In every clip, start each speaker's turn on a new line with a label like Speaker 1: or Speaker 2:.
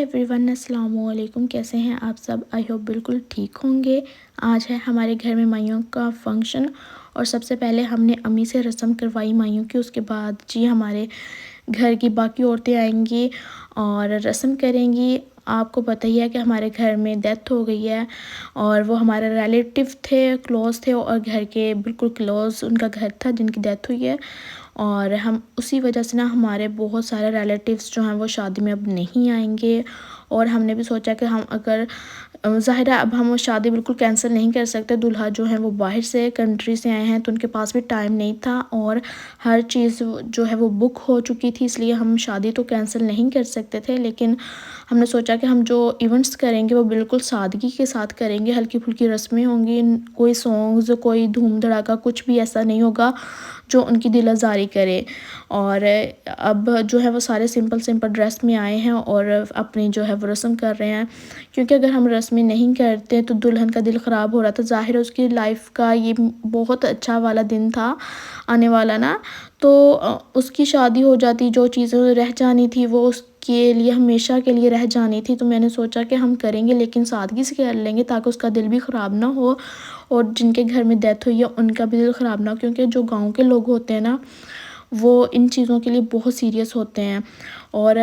Speaker 1: Everyone, अस्सलाम वालेकुम। कैसे हैं आप सब? आई होप बिल्कुल ठीक होंगे। आज है हमारे घर में माइयों का फंक्शन और सबसे पहले हमने अम्मी से रस्म करवाई माइयों की। उसके बाद जी हमारे घर की बाकी औरतें आएंगी और रस्म करेंगी। आपको पता ही है कि हमारे घर में डेथ हो गई है और वो हमारे रिलेटिव थे, क्लोज़ थे और घर के बिल्कुल क्लोज़ उनका घर था जिनकी डेथ हुई है। और हम उसी वजह से ना हमारे बहुत सारे रिलेटिव्स जो हैं वो शादी में अब नहीं आएंगे। और हमने भी सोचा कि हम अगर ज़ाहिर है अब हम वो शादी बिल्कुल कैंसिल नहीं कर सकते। दूल्हा जो है वो बाहर से कंट्री से आए हैं तो उनके पास भी टाइम नहीं था और हर चीज़ जो है वो बुक हो चुकी थी, इसलिए हम शादी तो कैंसिल नहीं कर सकते थे। लेकिन हमने सोचा कि हम जो इवेंट्स करेंगे वो बिल्कुल सादगी के साथ करेंगे, हल्की फुल्की रस्में होंगी, कोई सॉन्ग्स, कोई धूम धड़ाका कुछ भी ऐसा नहीं होगा जो उनकी दिल आज़ारी करे। और अब जो है वो सारे सिंपल सिंपल ड्रेस में आए हैं और अपनी जो है वो रस्म कर रहे हैं, क्योंकि अगर हम रस्में नहीं करते तो दुल्हन का दिल ख़राब हो रहा था। ज़ाहिर है उसकी लाइफ का ये बहुत अच्छा वाला दिन था आने वाला ना, तो उसकी शादी हो जाती, जो चीज़ें रह जानी थी वो उसके लिए हमेशा के लिए रह जानी थी। तो मैंने सोचा कि हम करेंगे लेकिन सादगी से कर लेंगे ताकि उसका दिल भी ख़राब ना हो और जिनके घर में डेथ हुई है उनका भी दिल ख़राब ना हो, क्योंकि जो गाँव के लोग होते हैं ना वो इन चीज़ों के लिए बहुत सीरियस होते हैं और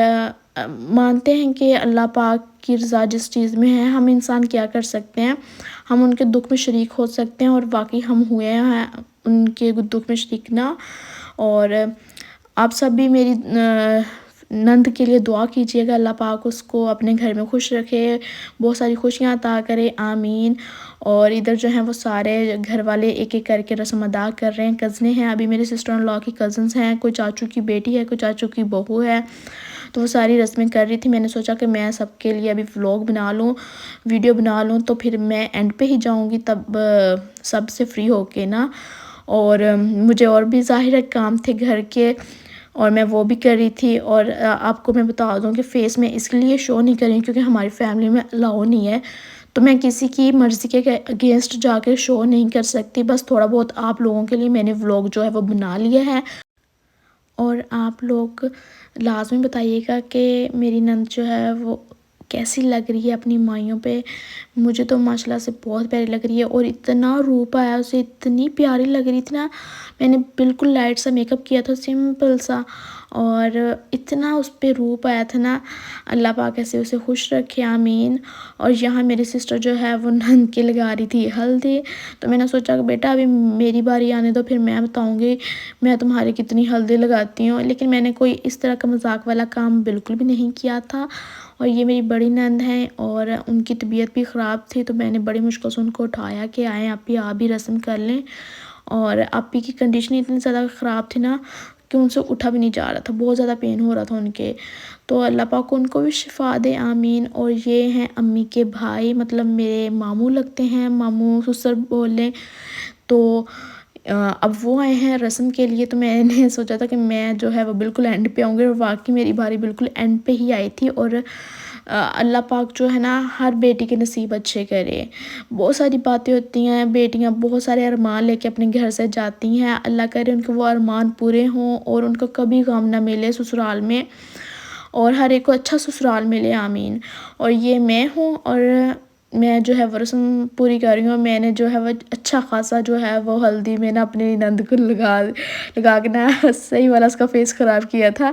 Speaker 1: मानते हैं कि अल्लाह पाक की रज़ा जिस चीज़ में है हम इंसान क्या कर सकते हैं, हम उनके दुख में शरीक हो सकते हैं और वाकई हम हुए हैं उनके दुख में शरीक ना। और आप सब भी मेरी नंद के लिए दुआ कीजिएगा, अल्लाह पाक उसको अपने घर में खुश रखे, बहुत सारी खुशियाँ अता करे, आमीन। और इधर जो हैं वो सारे घर वाले एक एक करके रस्म अदा कर रहे हैं। कज़नें हैं, अभी मेरे सिस्टर इन लॉ की कज़न्स हैं, कोई चाचू की बेटी है, कोई चाचू की बहू है, तो वो सारी रस्में कर रही थी। मैंने सोचा कि मैं सबके लिए अभी व्लॉग बना लूँ, वीडियो बना लूँ, तो फिर मैं एंड पे ही जाऊँगी तब सबसे फ्री होके ना। और मुझे और भी ज़ाहिर है काम थे घर के और मैं वो भी कर रही थी। और आपको मैं बता दूँ कि फ़ेस में इसलिए शो नहीं कर रही क्योंकि हमारी फैमिली में अलाउ नहीं है, तो मैं किसी की मर्ज़ी के अगेंस्ट जाके शो नहीं कर सकती। बस थोड़ा बहुत आप लोगों के लिए मैंने व्लॉग जो है वो बना लिया है। और आप लोग लाज़मी बताइएगा कि मेरी नंद जो है वो कैसी लग रही है अपनी माइयों पे। मुझे तो माशाल्लाह से बहुत प्यारी लग रही है और इतना रूप आया उसे, इतनी प्यारी लग रही थी ना। मैंने बिल्कुल लाइट सा मेकअप किया था, सिंपल सा, और इतना उस पे रूप आया था ना। अल्लाह पाक ऐसे उसे खुश रखे, आमीन। और यहाँ मेरी सिस्टर जो है वो नंद के लगा रही थी हल्दी, तो मैंने सोचा कि बेटा अभी मेरी बारी आने दो, फिर मैं बताऊँगी मैं तुम्हारी कितनी हल्दी लगाती हूँ। लेकिन मैंने कोई इस तरह का मजाक वाला काम बिल्कुल भी नहीं किया था। और ये मेरी बड़ी नंद हैं और उनकी तबीयत भी ख़राब थी, तो मैंने बड़ी मुश्किल से उनको उठाया कि आएँ आप भी रस्म कर लें। और आपी की कंडीशन इतनी ज़्यादा ख़राब थी ना कि उनसे उठा भी नहीं जा रहा था, बहुत ज़्यादा पेन हो रहा था उनके। तो अल्लाह पाक उनको भी शिफ़ा दे, आमीन। और ये हैं अम्मी के भाई, मतलब मेरे मामू लगते हैं, मामू ससुर बोल लें। तो अब वो आए हैं रस्म के लिए, तो मैंने सोचा था कि मैं जो है वो बिल्कुल एंड पे आऊँगी और वाकई मेरी बारी बिल्कुल एंड पे ही आई थी। और अल्लाह पाक जो है ना हर बेटी के नसीब अच्छे करे। बहुत सारी बातें होती हैं, बेटियां बहुत सारे अरमान लेके अपने घर से जाती हैं, अल्लाह करे उनके वो अरमान पूरे हों और उनको कभी गम ना मिले ससुराल में, और हर एक को अच्छा ससुराल मिले, आमीन। और ये मैं हूँ और मैं जो है वो रस्म पूरी कर रही हूँ। मैंने जो है वो अच्छा खासा जो है वो हल्दी में ना अपनी नंद को लगा लगा के ना सही वाला उसका फेस ख़राब किया था।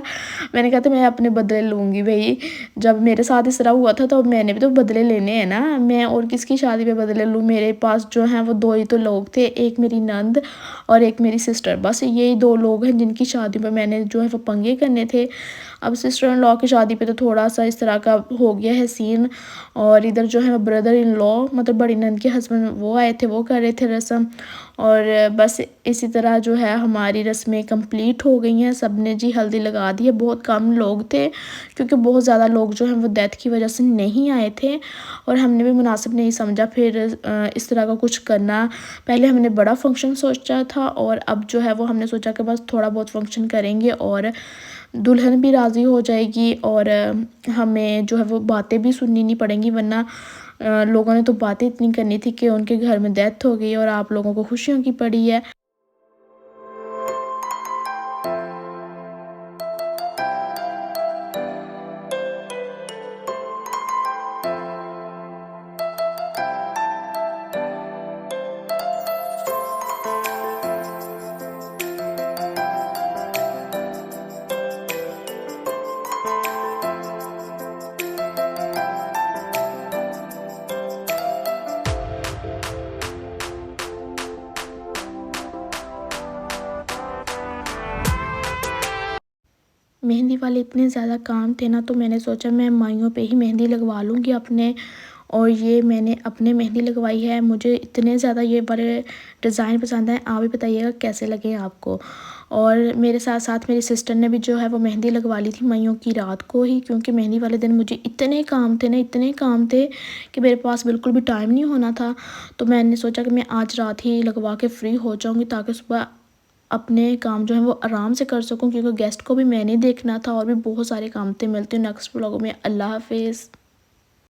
Speaker 1: मैंने कहा था मैं अपने बदले लूँगी भाई, जब मेरे साथ इस तरह हुआ था तो मैंने भी तो बदले लेने हैं ना, मैं और किसकी शादी पे बदले लूँ। मेरे पास जो हैं वो दो ही तो लोग थे, एक मेरी नंद और एक मेरी सिस्टर, बस यही दो लोग हैं जिनकी शादी पे मैंने जो है वो पंगे करने थे। अब सिस्टर इन लॉ की शादी पे तो थोड़ा सा इस तरह का हो गया है सीन। और इधर जो है ब्रदर इन लॉ मतलब बड़ी नंद के हस्बैंड वो आए थे, वो कर रहे थे रस्म। और बस इसी तरह जो है हमारी रस्में कंप्लीट हो गई हैं, सब ने जी हल्दी लगा दी है। बहुत कम लोग थे क्योंकि बहुत ज़्यादा लोग जो हैं वो डेथ की वजह से नहीं आए थे और हमने भी मुनासिब नहीं समझा फिर इस तरह का कुछ करना। पहले हमने बड़ा फंक्शन सोचा था और अब जो है वो हमने सोचा कि बस थोड़ा बहुत फंक्शन करेंगे और दुल्हन भी राज़ी हो जाएगी और हमें जो है वो बातें भी सुननी नहीं पड़ेंगी, वरना लोगों ने तो बातें इतनी करनी थी कि उनके घर में डेथ हो गई और आप लोगों को खुशियों की पड़ी है। मेहंदी वाले इतने ज़्यादा काम थे ना, तो मैंने सोचा मैं माइयों पे ही मेहंदी लगवा लूँगी अपने। और ये मैंने अपने मेहंदी लगवाई है। मुझे इतने ज़्यादा ये वाले डिज़ाइन पसंद हैं, आप भी बताइएगा कैसे लगे आपको। और मेरे साथ साथ मेरी सिस्टर ने भी जो है वो मेहंदी लगवा ली थी माइयों की रात को ही, क्योंकि मेहंदी वाले दिन मुझे इतने काम थे ना, इतने काम थे कि मेरे पास बिल्कुल भी टाइम नहीं होना था। तो मैंने सोचा कि मैं आज रात ही लगवा के फ्री हो जाऊँगी, ताकि सुबह अपने काम जो है वो आराम से कर सकूँ, क्योंकि गेस्ट को भी मैंने देखना था और भी बहुत सारे काम थे। मिलती हूँ नेक्स्ट व्लॉग में। अल्लाह हाफ़िज़।